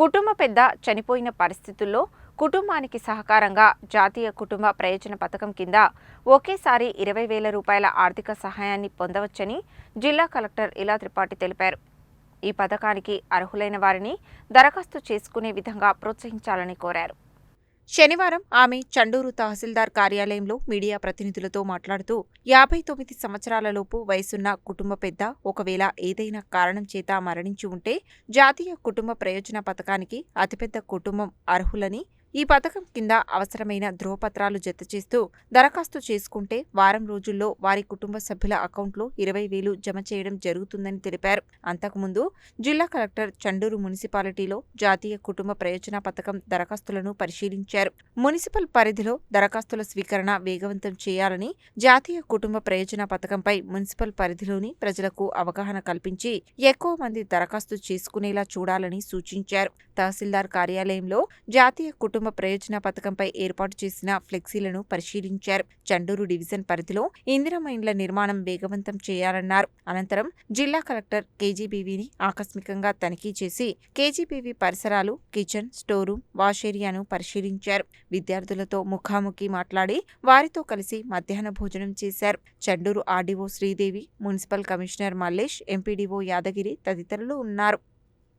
కుటుంబ పెద్ద చనిపోయిన పరిస్థితుల్లో కుటుంబానికి సహకారంగా జాతీయ కుటుంబ ప్రయోజన పథకం కింద ఒకేసారి 20,000 రూపాయల ఆర్థిక సహాయాన్ని పొందవచ్చని జిల్లా కలెక్టర్ ఇలా త్రిపాఠి తెలిపారు. ఈ పథకానికి అర్హులైన వారిని దరఖాస్తు చేసుకునే విధంగా ప్రోత్సహించాలని కోరారు. శనివారం ఆమె చండూరు తహసీల్దార్ కార్యాలయంలో మీడియా ప్రతినిధులతో మాట్లాడుతూ 59 సంవత్సరాలలోపు వయసున్న కుటుంబ పెద్ద ఒకవేళ ఏదైనా కారణం చేత మరణించి ఉంటే జాతీయ కుటుంబ ప్రయోజన పథకానికి అతిపెద్ద కుటుంబం అర్హులని, ఈ పథకం కింద అవసరమైన ధృవపత్రాలు జతచేస్తూ దరఖాస్తు చేసుకుంటే వారం రోజుల్లో వారి కుటుంబ సభ్యుల అకౌంట్లో 20,000 జమ చేయడం జరుగుతుందని తెలిపారు. అంతకుముందు జిల్లా కలెక్టర్ చండూరు మున్సిపాలిటీలో జాతీయ కుటుంబ ప్రయోజన పథకం దరఖాస్తులను పరిశీలించారు. మున్సిపల్ పరిధిలో దరఖాస్తుల స్వీకరణ వేగవంతం చేయాలని, జాతీయ కుటుంబ ప్రయోజన పథకంపై మున్సిపల్ పరిధిలోని ప్రజలకు అవగాహన కల్పించి ఎక్కువ మంది దరఖాస్తు చేసుకునేలా చూడాలని సూచించారు. తహసీల్దార్ కార్యాలయంలో జాతీయ కుటుంబ ప్రయోజన పథకంపై ఏర్పాటు చేసిన ఫ్లెక్సీలను పరిశీలించారు. చండూరు డివిజన్ పరిధిలో ఇందిరమ్మ ఇండ్ల నిర్మాణం వేగవంతం చేయాలన్నారు. అనంతరం జిల్లా కలెక్టర్ కేజీబీవీని ఆకస్మికంగా తనిఖీ చేసి కేజీబీవీ పరిసరాలు, కిచెన్, స్టోర్ రూమ్, వాష్ ఏరియాను పరిశీలించారు. విద్యార్థులతో ముఖాముఖి మాట్లాడి వారితో కలిసి మధ్యాహ్న భోజనం చేశారు. Chanduru RDO Sridevi, municipal commissioner Mallesh, MPDO Yadagiri తదితరులు ఉన్నారు.